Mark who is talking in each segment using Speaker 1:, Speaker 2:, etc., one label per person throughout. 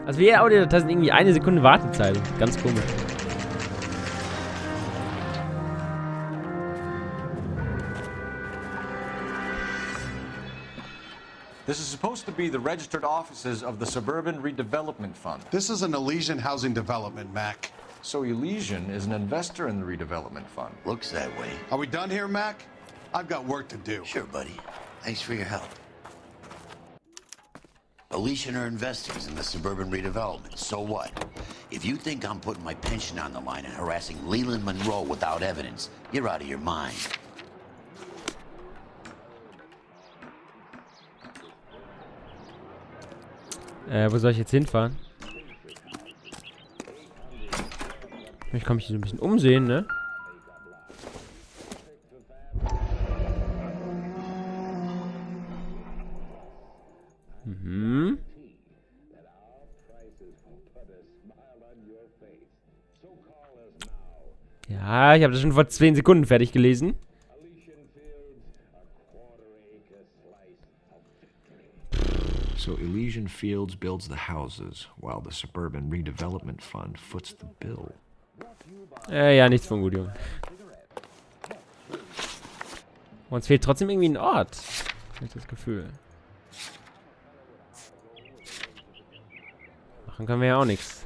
Speaker 1: Also jede Audiodatei sind irgendwie 1 Sekunde Wartezeit. Ganz komisch.
Speaker 2: This is supposed to be the registered offices of the Suburban Redevelopment Fund.
Speaker 3: This is an Elysian housing development, Mac.
Speaker 2: So Elysian is an investor in the redevelopment fund.
Speaker 4: Looks that way.
Speaker 3: Are we done here, Mac? I've got work to do.
Speaker 4: Sure, buddy. Thanks for your help. Elysian are investors in the suburban redevelopment. So what? If you think I'm putting my pension on the line and harassing Leland Monroe without evidence, you're out of your mind.
Speaker 1: Wo soll ich jetzt hinfahren? Ich kann mich hier so ein bisschen umsehen, ne? Mhm. Ja, ich habe das schon vor 10 Sekunden fertig gelesen.
Speaker 5: So Elysian Fields builds the houses, while the Suburban Redevelopment Fund foots the bill.
Speaker 1: Ja, nichts von gut, Junge. Uns fehlt trotzdem irgendwie ein Ort. Habe ich das Gefühl. Machen können wir ja auch nichts.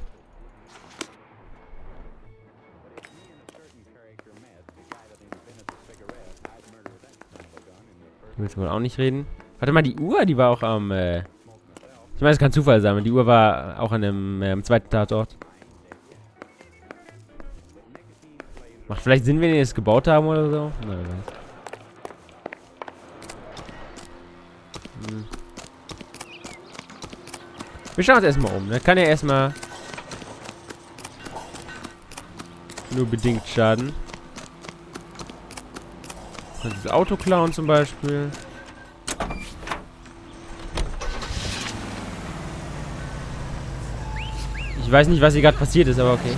Speaker 1: Ich will wohl auch nicht reden. Warte mal, die Uhr, die war auch am... Ich meine, es kann Zufall sein, aber die Uhr war auch an dem zweiten Tatort. Macht vielleicht Sinn, wenn die es gebaut haben oder so? Na, wer weiß. Wir schauen uns erstmal um. Ne? Kann ja erstmal nur bedingt schaden. Kann dieses Auto klauen zum Beispiel. Ich weiß nicht, was hier gerade passiert ist, aber okay.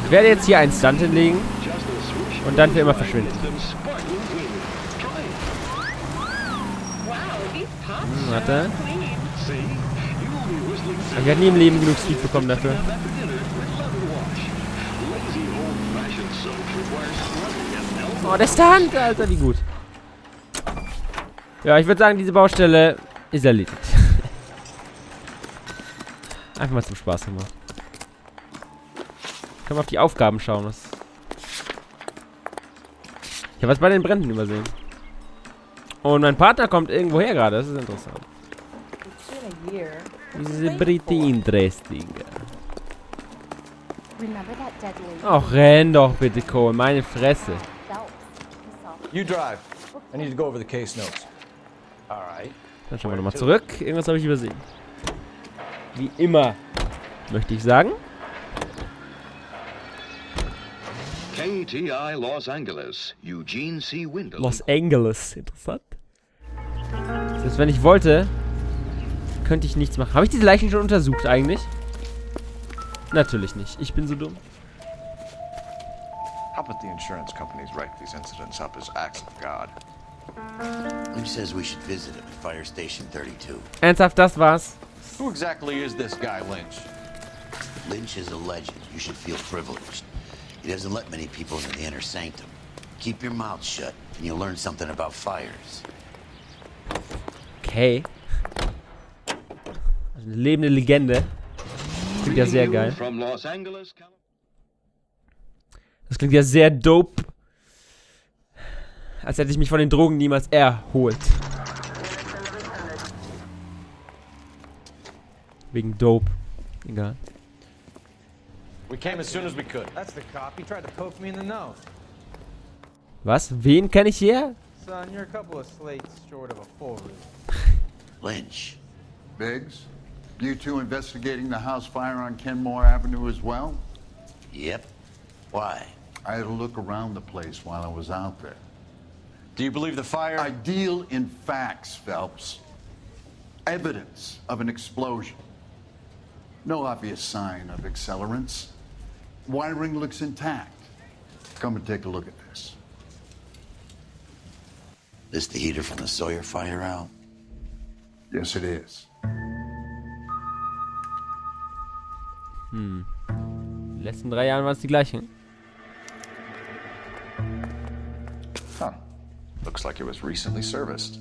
Speaker 1: Ich werde jetzt hier einen Stunt hinlegen und dann für immer verschwinden. Warte. Ich werde nie im Leben genug Speed bekommen dafür. Oh, der Stunt, Alter, wie gut. Ja, ich würde sagen, diese Baustelle ist erledigt. Einfach mal zum Spaß gemacht. Können wir auf die Aufgaben schauen. Was ich habe was bei den Bränden übersehen. Und mein Partner kommt irgendwo her gerade. Das ist interessant. Das ist pretty interesting. Ach, renn doch bitte, Cole. Meine Fresse.
Speaker 2: You drive. I need to go over the case notes. Alright.
Speaker 1: Dann schauen wir nochmal zurück. Irgendwas habe ich übersehen. Wie immer, möchte ich sagen.
Speaker 6: KTI Los Angeles, Eugene C. Windle.
Speaker 1: Los Angeles, interessant. Das heißt, wenn ich wollte, könnte ich nichts machen. Habe ich diese Leichen schon untersucht eigentlich? Natürlich nicht. Ich bin so dumm.
Speaker 2: How about the insurance companies write these incidents up as acts of God?
Speaker 4: Lynch says we should visit him at Fire Station 32.
Speaker 1: Ernsthaft, das war's?
Speaker 2: Who exactly is this guy Lynch?
Speaker 4: Lynch is a legend. You should feel privileged. He doesn't let many people into the inner sanctum. Keep your mouth shut, and you'll learn something about fires.
Speaker 1: Okay. Also eine lebende Legende. Das klingt ja sehr geil. Das klingt ja sehr dope. Als hätte ich mich von den Drogen niemals erholt. Wegen Dope. Egal.
Speaker 2: We came as soon as we could. That's the cop. He tried to poke me in the nose.
Speaker 1: Was? Wen kenne ich hier?
Speaker 2: Son, you're a couple of slates short of a full room.
Speaker 4: Lynch.
Speaker 7: Biggs, you two investigating the house fire on Kenmore Avenue as well?
Speaker 4: Yep. Why?
Speaker 7: I had a look around the place while I was out there.
Speaker 2: Do you believe the fire?
Speaker 7: I deal in facts, Phelps. Evidence of an explosion. No obvious sign of accelerants. Wiring looks intact. Come and take a look at this.
Speaker 4: This the heater from the Sawyer fire out?
Speaker 7: Yes, it is.
Speaker 1: In den letzten 3 Jahren waren es die gleichen.
Speaker 7: Huh. Looks like it was recently serviced.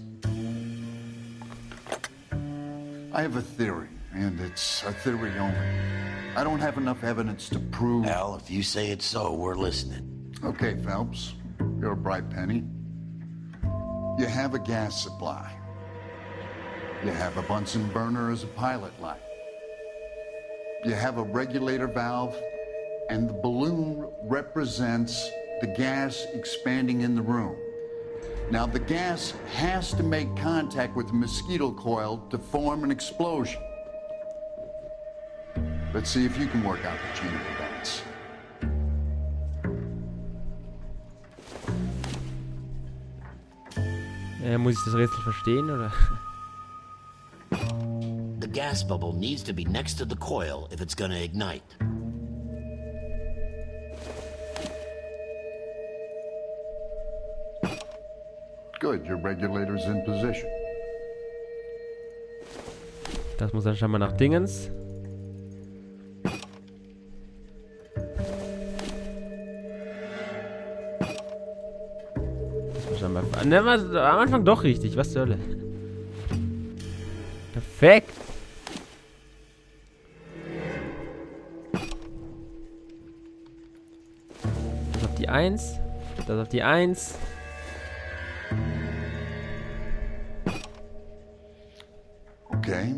Speaker 7: I have a theory, and it's a theory only. I don't have enough evidence to prove...
Speaker 4: Al, if you say it's so, we're listening.
Speaker 7: Okay, Phelps. You're a bright penny. You have a gas supply. You have a Bunsen burner as a pilot light. You have a regulator valve, and the balloon represents the gas expanding in the room. Now, the gas has to make contact with the mosquito coil to form an explosion. Let's see if you can work out the chain of events.
Speaker 1: Muss ich das Rätsel verstehen, oder?
Speaker 4: The gas bubble needs to be next to the coil if it's gonna ignite.
Speaker 7: Good, your regulator's in position.
Speaker 1: Das muss dann scheinbar nach Dingens. Das muss scheinbar... Ne, am Anfang doch richtig. Was zur Hölle? Perfekt. Das auf die 1. Das auf die 1.
Speaker 7: Okay,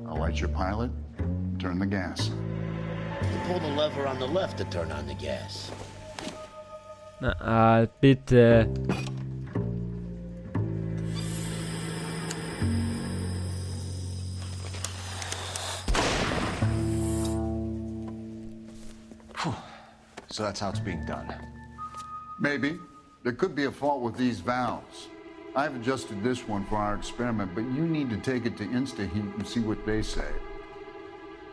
Speaker 7: I'll light your pilot. Turn the gas.
Speaker 4: You pull the lever on the left to turn on the gas.
Speaker 1: Na, bitte.
Speaker 2: So that's how it's being done.
Speaker 7: Maybe. There could be a fault with these valves. I've adjusted this one for our experiment, but you need to take it to InstaHeat and see what they say.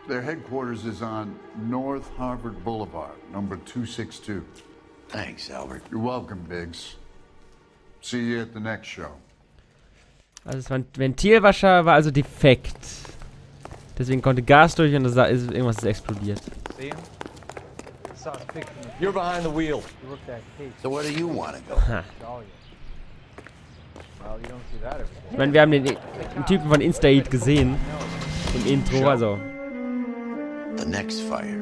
Speaker 7: Their headquarters is on North Harvard Boulevard, number 262.
Speaker 4: Thanks, Albert.
Speaker 7: You're welcome, Biggs. See you at the next show.
Speaker 1: Also das Ventilwascher war also defekt. Deswegen konnte Gas durch und irgendwas ist explodiert.
Speaker 2: You're behind the wheel.
Speaker 4: So where do you want to go?
Speaker 1: Ich meine, wir haben den Typen von InstaHeat gesehen. Im Intro, also.
Speaker 4: The next fire.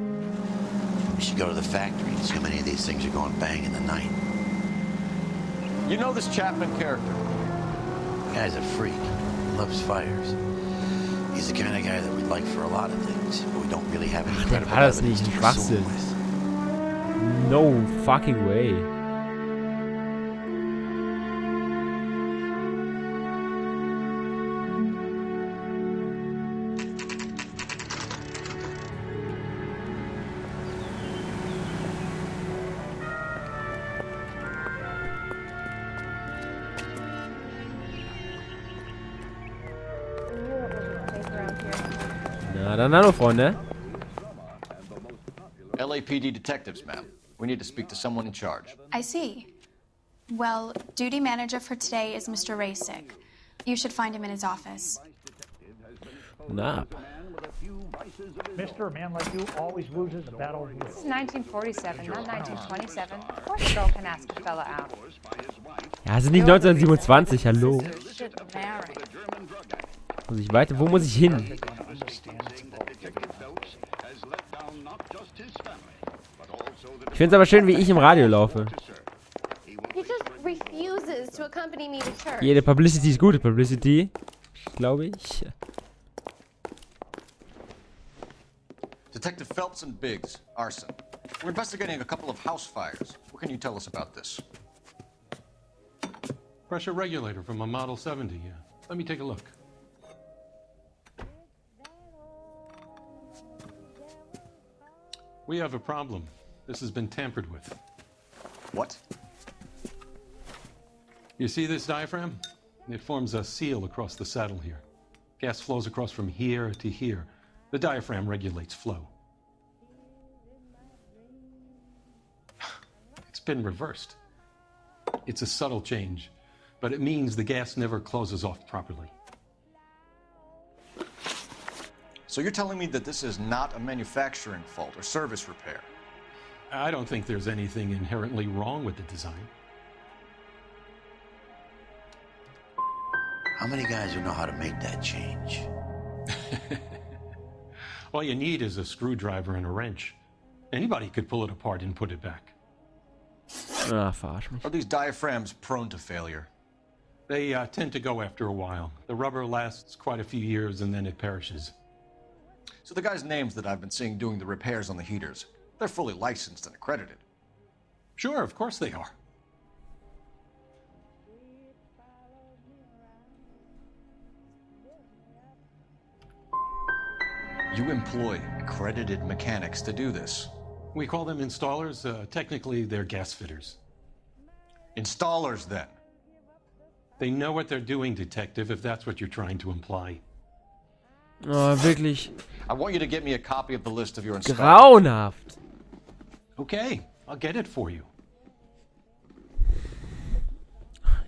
Speaker 4: We should go to the factory and see how many of these things are going bang in the night.
Speaker 2: You know this Chapman character?
Speaker 4: The guy's a freak. He loves fires. He's the kind of guy that we'd like for a lot of things, but we don't really have any credible
Speaker 1: war das
Speaker 4: evidence
Speaker 1: nicht
Speaker 4: to
Speaker 1: ein
Speaker 4: pursue
Speaker 1: Schwachsinn?
Speaker 4: him with.
Speaker 1: No fucking way. Na dann hallo, Freunde.
Speaker 2: LAPD detectives, ma'am. We need to speak to someone in charge.
Speaker 8: I see. Well, duty manager for today is Mr. Rasick. You should find him in his office.
Speaker 1: Na.
Speaker 9: Mister, a man like you always loses a battle.
Speaker 10: This is 1947, not 1927. Of course a girl can ask a fella out.
Speaker 1: Ja, es ist nicht 1927, hallo.
Speaker 10: Should marry.
Speaker 1: Muss ich weiter? Wo muss ich hin? Ich finde es aber schön, wie ich im Radio laufe.
Speaker 11: He just refuses to accompany me to church.
Speaker 1: Jede Publicity ist gute Publicity, glaube ich.
Speaker 2: Detective Phelps and Biggs, arson. We're investigating a couple of house fires. What can you tell us about this?
Speaker 12: Pressure regulator from a Model 70, yeah. Let me take a look. We have a problem. This has been tampered with.
Speaker 2: What?
Speaker 12: You see this diaphragm? It forms a seal across the saddle here. Gas flows across from here to here. The diaphragm regulates flow. It's been reversed. It's a subtle change, but it means the gas never closes off properly.
Speaker 2: So you're telling me that this is not a manufacturing fault or service repair?
Speaker 12: I don't think there's anything inherently wrong with the design.
Speaker 4: How many guys would know how to make that change?
Speaker 12: All you need is a screwdriver and a wrench. Anybody could pull it apart and put it back.
Speaker 1: Ah, verarsch mich.
Speaker 2: Are these diaphragms prone to failure?
Speaker 12: They tend to go after a while. The rubber lasts quite a few years and then it perishes.
Speaker 2: So the guys' names that I've been seeing doing the repairs on the heaters, they're fully licensed and accredited.
Speaker 12: Sure, of course they are.
Speaker 2: You employ accredited mechanics to do this.
Speaker 12: We call them installers. Technically, they're gas fitters.
Speaker 2: Installers, then?
Speaker 12: They know what they're doing, Detective, if that's what you're trying to imply.
Speaker 1: Oh, wirklich.
Speaker 2: I want you to get me a copy of the list of your inspectors.
Speaker 1: Grauenhaft.
Speaker 12: Okay, I'll get it for you.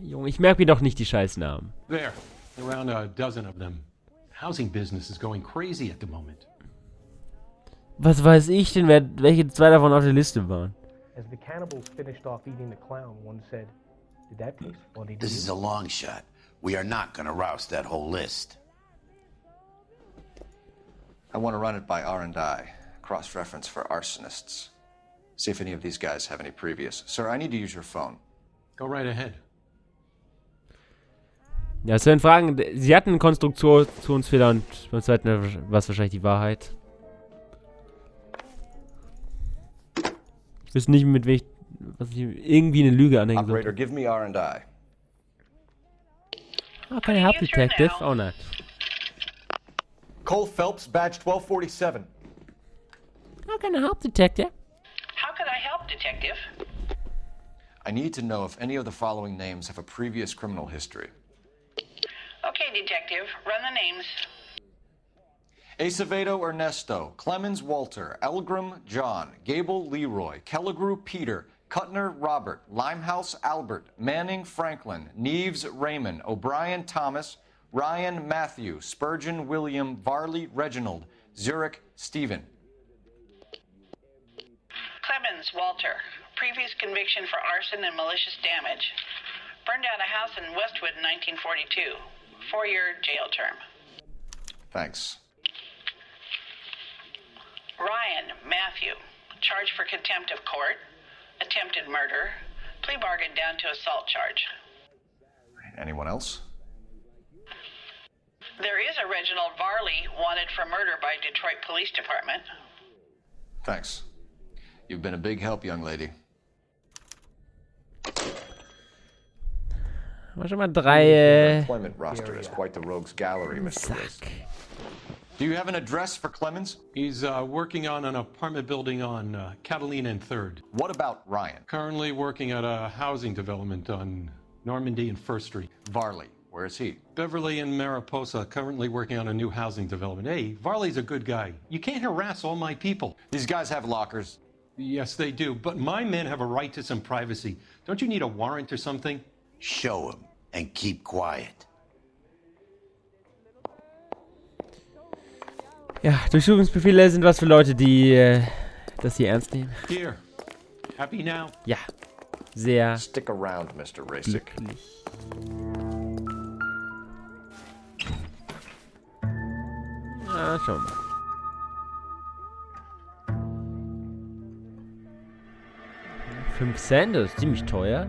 Speaker 1: Junge, ich merke mir doch nicht die Scheißnamen.
Speaker 12: There, around a dozen of them. Housing business is going crazy at the moment.
Speaker 1: Was weiß ich denn, welche zwei davon auf der Liste waren?
Speaker 9: As the cannibals finished off eating the clown, one said, "Did that taste funny to
Speaker 4: This is a long shot. We are not going to roust that whole list.
Speaker 2: I want to run it by R&I, cross-reference for arsonists. See if any of these guys have any previous. Sir, I need to use your phone.
Speaker 12: Go right ahead.
Speaker 1: Ja, Sven fragen, sie hatten einen Konstruktionsfehler und beim zweiten war es wahrscheinlich die Wahrheit. Ich wüsste nicht, mit wem was ich irgendwie eine Lüge anhängen
Speaker 2: Operator,
Speaker 1: sollte.
Speaker 2: give me R&I.
Speaker 1: How can I help, Detective? Oh nein.
Speaker 2: Cole Phelps, badge 1247.
Speaker 1: How can I help, Detective?
Speaker 13: How can I help, Detective?
Speaker 2: I need to know if any of the following names have a previous criminal history.
Speaker 13: Okay, Detective, run the names.
Speaker 2: Acevedo Ernesto, Clemens Walter, Elgram John, Gable Leroy, Kelligrew Peter, Cutner Robert, Limehouse Albert, Manning Franklin, Neves Raymond, O'Brien Thomas, Ryan Matthew, Spurgeon William, Varley Reginald, Zurich Stephen.
Speaker 13: Clemens Walter, previous conviction for arson and malicious damage. Burned down a house in Westwood in 1942. 4-year jail term.
Speaker 2: Thanks.
Speaker 13: Ryan Matthew, charged for contempt of court, attempted murder, plea bargain down to assault charge.
Speaker 2: Anyone else?
Speaker 13: There is a Reginald Varley wanted for murder by Detroit Police Department.
Speaker 2: Thanks. You've been a big help, young lady.
Speaker 1: War schon mal 3,
Speaker 2: employment roster is quite the rogues gallery, Mr. Risk. Do you have an address for Clemens?
Speaker 12: He's working on an apartment building on Catalina and 3rd.
Speaker 2: What about Ryan?
Speaker 12: Currently working at a housing development on Normandy and 1st Street.
Speaker 2: Varley, where is he?
Speaker 12: Beverly and Mariposa, currently working on a new housing development. Hey, Varley's a good guy. You can't harass all my people.
Speaker 2: These guys have lockers.
Speaker 12: Yes, they do, but my men have a right to some privacy. Don't you need a warrant or something?
Speaker 4: Show him and keep quiet.
Speaker 1: Ja, Durchsuchungsbefehle sind was für Leute, die das hier ernst nehmen.
Speaker 12: Here. Happy now?
Speaker 1: Ja. Sehr
Speaker 2: Stick around, Mr. Rasic.
Speaker 1: glücklich. Ah, schauen wir mal. $5, das ist ziemlich teuer.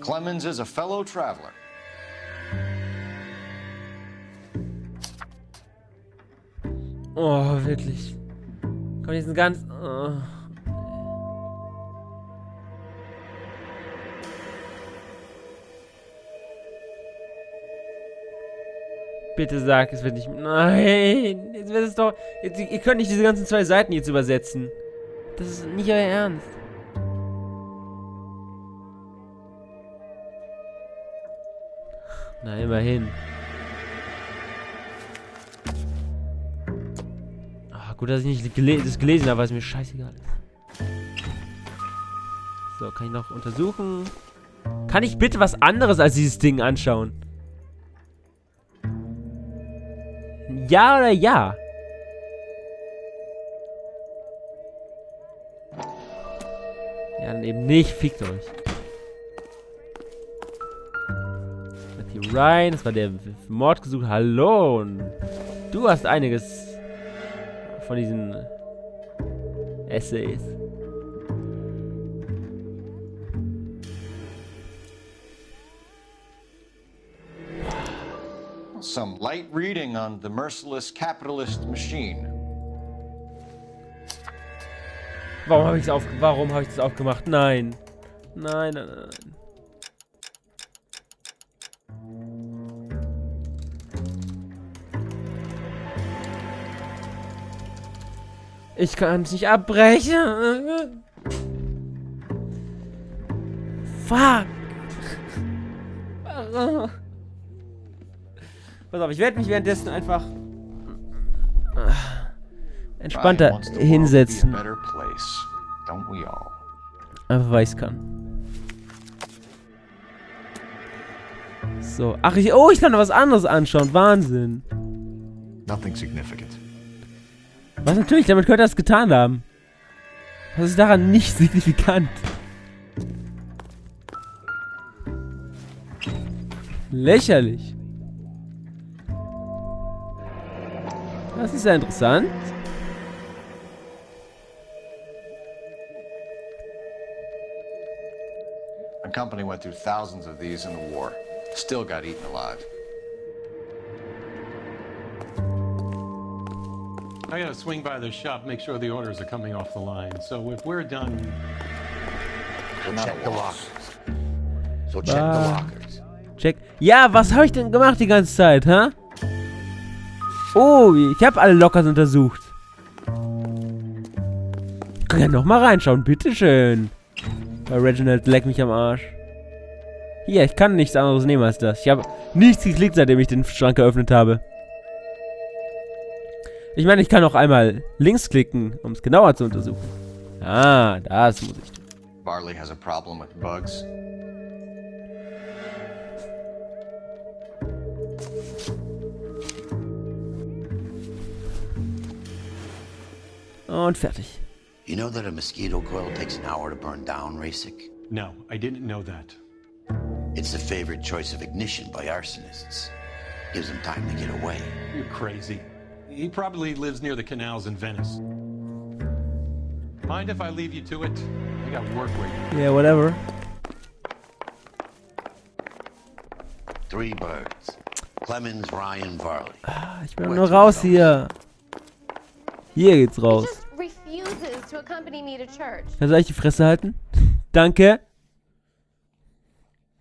Speaker 2: Clemens is a fellow traveler.
Speaker 1: Oh, wirklich. Komm, jetzt ein ganz... Oh. Bitte sag, es wird nicht... Nein! Jetzt wird es doch... Jetzt, ihr könnt nicht diese ganzen 2 Seiten jetzt übersetzen. Das ist nicht euer Ernst. Na, immerhin. Ah, gut, dass ich nicht das gelesen habe, weil es mir scheißegal ist. So, kann ich noch untersuchen? Kann ich bitte was anderes als dieses Ding anschauen? Ja oder ja? Ja, dann eben nicht. Fickt euch. Matthew Ryan, das war der Mord gesucht. Hallo. Und du hast einiges von diesen Essays.
Speaker 2: Some light reading on the merciless capitalist machine.
Speaker 1: Warum habe ich das aufgemacht? Nein. Nein, nein, nein. Ich kann es nicht abbrechen. Fuck. Pass auf, ich werde mich währenddessen einfach entspannter hinsetzen. Einfach weil ich es kann. So. Ach, ich kann noch was anderes anschauen. Wahnsinn.
Speaker 5: Nothing significant.
Speaker 1: Was natürlich, damit könnte er es getan haben. Was ist daran nicht signifikant? Lächerlich. Das ist ja interessant.
Speaker 2: My company went through thousands of these in the war. Still got eaten alive.
Speaker 12: I gotta swing by the shop, make sure the orders are coming off the line. So if we're done...
Speaker 4: So check the lockers. So check the lockers.
Speaker 1: Check. Ja, was habe ich denn gemacht die ganze Zeit, hä? Oh, ich habe alle Lockers untersucht. Ich kann ja nochmal reinschauen, bitteschön. Bei Reginald leck mich am Arsch. Hier, ich kann nichts anderes nehmen als das. Ich habe nichts geklickt, seitdem ich den Schrank geöffnet habe. Ich meine, ich kann auch einmal links klicken, um es genauer zu untersuchen. Ah, das muss ich tun.
Speaker 2: Barley has a problem with bugs.
Speaker 1: Und fertig.
Speaker 4: You know that a mosquito coil takes an hour to burn down, Rasik?
Speaker 12: No, I didn't know that.
Speaker 4: It's the favorite choice of ignition by arsonists. Gives them time to get away.
Speaker 12: You're crazy. He probably lives near the canals in Venice. Mind if I leave you to it? I got work waiting.
Speaker 1: Yeah, whatever.
Speaker 4: 3 birds. Clemens, Ryan, Varley.
Speaker 1: Ich bin nur raus hier. Hier geht's raus. Kannst du eigentlich die Fresse halten? Danke.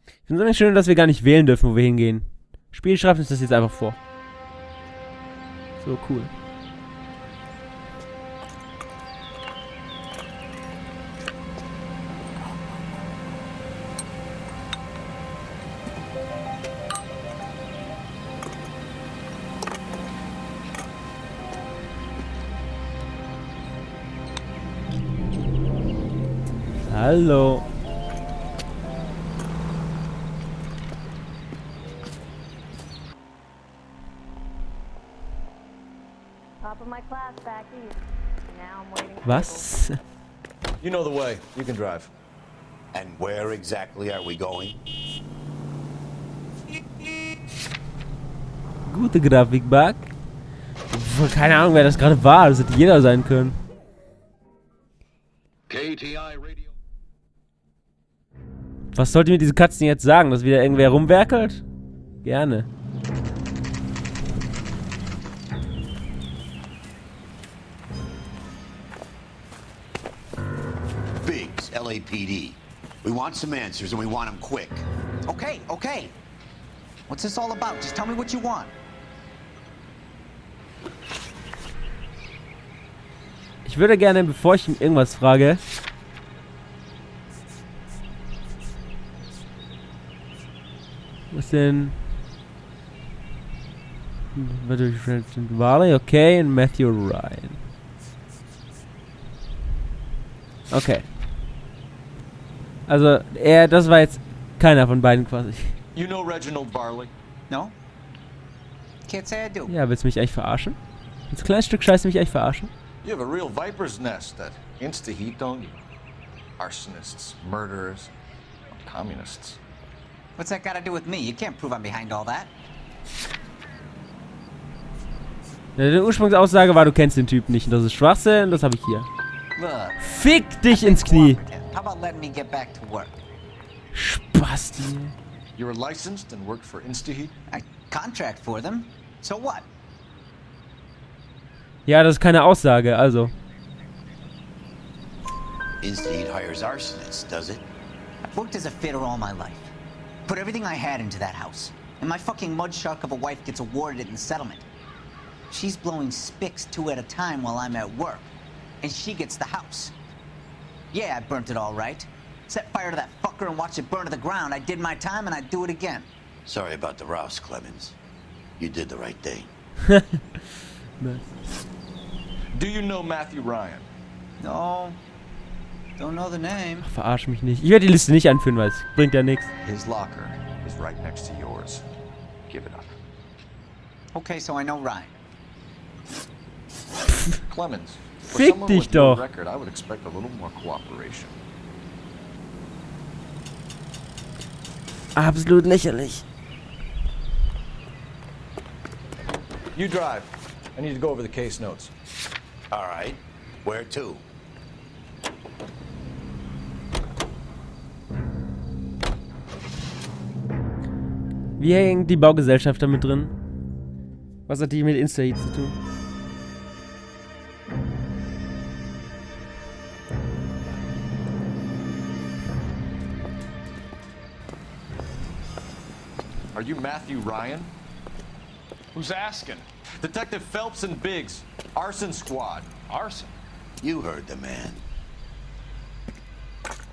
Speaker 1: Ich finde es nicht schön, dass wir gar nicht wählen dürfen, wo wir hingehen. Spiel schreibt uns das jetzt einfach vor. So cool. Hallo. Was?
Speaker 2: You know the way. You can drive.
Speaker 4: And where exactly are we going?
Speaker 1: Gute Grafik, Bug. Keine Ahnung, wer das gerade war. Das hätte jeder sein können. Was sollte mir diese Katzen jetzt sagen? Dass wieder irgendwer rumwerkelt? Gerne.
Speaker 4: Biggs, LAPD. We want some answers and we want them quick.
Speaker 14: Okay, okay. What's this all about? Just tell me what you want.
Speaker 1: Ich würde gerne, bevor ich ihm irgendwas frage... Was denn? Varley, okay, und Matthew Ryan. Okay. Also, das war jetzt keiner von beiden quasi.
Speaker 2: You know Reginald Barley?
Speaker 14: No? Can't say I do.
Speaker 1: Ja, willst du mich eigentlich verarschen? Ein kleines Stück Scheiße mich eigentlich verarschen?
Speaker 2: You have a real viper's nest that insta-heat, don't you? Arsonists, murderers, communists.
Speaker 14: What's that got to do with me? You can't prove I'm behind all that.
Speaker 1: Ja, die Ursprungsaussage war, du kennst den Typen nicht. Und das ist Schwachsinn und das habe ich hier.
Speaker 14: Look.
Speaker 1: Fick dich ins Knie.
Speaker 14: How about letting me get back to work?
Speaker 1: Spasti.
Speaker 2: You were licensed and worked for Instaheat?
Speaker 14: I contract for them. So what?
Speaker 1: Ja, das ist keine Aussage, also.
Speaker 4: Instaheat hires arsonists, does it?
Speaker 14: I've worked as a fitter all my life. Put everything I had into that house. And my fucking mud shark of a wife gets awarded it in settlement. She's blowing spics 2 at a time while I'm at work. And she gets the house. Yeah, I burnt it all right. Set fire to that fucker and watched it burn to the ground. I did my time and I'd do it again.
Speaker 4: Sorry about the rouse, Clemens. You did the right thing.
Speaker 2: Do you know Matthew Ryan?
Speaker 14: No. Don't know the name.
Speaker 1: Ach, verarsch mich nicht. Ich werde die Liste nicht anführen, weil es bringt ja nichts.
Speaker 2: His locker is right next to yours. Give it up.
Speaker 14: Okay, so I know Ryan.
Speaker 2: Clemens. For
Speaker 1: Fick
Speaker 2: someone
Speaker 1: dich
Speaker 2: with your
Speaker 1: doch.
Speaker 2: record, I would expect a little more cooperation.
Speaker 1: Absolut lächerlich.
Speaker 2: You drive. I need to go over the case notes.
Speaker 4: All right. Where to?
Speaker 1: Wie hängt die Baugesellschaft damit drin? Was hat die mit Instaheat zu tun?
Speaker 2: Are you Matthew Ryan?
Speaker 15: Who's asking?
Speaker 2: Detective Phelps and Biggs. Arson Squad.
Speaker 15: Arson?
Speaker 4: You heard the man.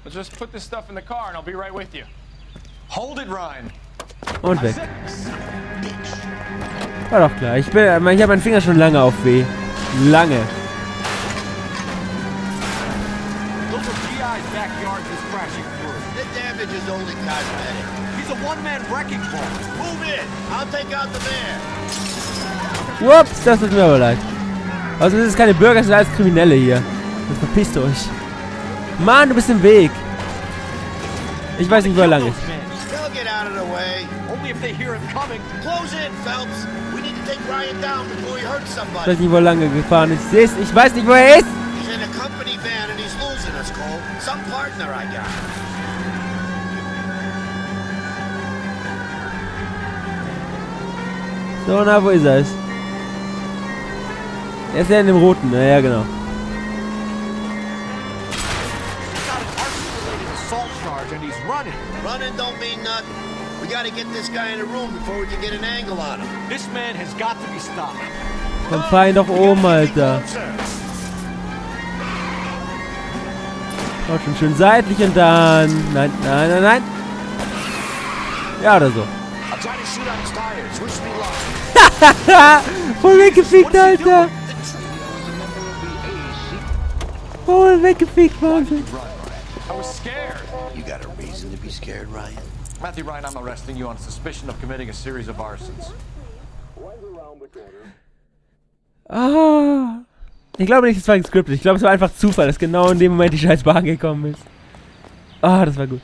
Speaker 15: Let's just put this stuff in the car and I'll be right with you.
Speaker 2: Hold it, Ryan.
Speaker 1: Und weg. War doch klar. Ich habe meinen Finger schon lange auf weh. Lange.
Speaker 16: Look at GI's backyard just crashing through.
Speaker 17: The damage is only cosmetic.
Speaker 16: He's a one-man wrecking ball.
Speaker 17: Move in. I'll take out the man.
Speaker 1: Ups, das tut mir aber leid. Also das ist keine Bürger, das sind alles Kriminelle hier. Dann verpisst euch. Mann, du bist im Weg. Ich weiß nicht, wo er lang ist.
Speaker 17: They'll get out of the way.
Speaker 16: Only if they hear him coming.
Speaker 17: Close in, Phelps. We need to take Ryan down before he hurts
Speaker 1: Ich
Speaker 17: somebody.
Speaker 1: weiß nicht, wo er lange gefahren ist. Ich weiß nicht, wo er ist.
Speaker 17: He's in a company van and he's losing us, Cole. Some partner I got.
Speaker 1: So, na, wo ist er? Er ist ja in dem roten. Ja, genau.
Speaker 16: And he's running.
Speaker 17: Running don't mean nothing. We gotta get this guy in a room before we can get an angle on him.
Speaker 16: This man has got to be stopped.
Speaker 1: Dann fahr ihn doch um, Alter. Auch schon schön seitlich und dann... Nein, nein, nein, nein. Ja, oder so.
Speaker 16: I'm trying to shoot out his tires. Wish me luck.
Speaker 1: Voll weggefickt, Alter. Voll weggefickt, Wahnsinn.
Speaker 2: I was scared.
Speaker 4: You got a reason to be scared, Ryan?
Speaker 2: Matthew Ryan, I'm arresting you on suspicion of committing a series of arsons.
Speaker 1: Ah. Ich glaube nicht, es war gescriptet. Ich glaube, es war einfach Zufall, dass genau in dem Moment die scheiß Bahn gekommen ist. Ah, das war gut.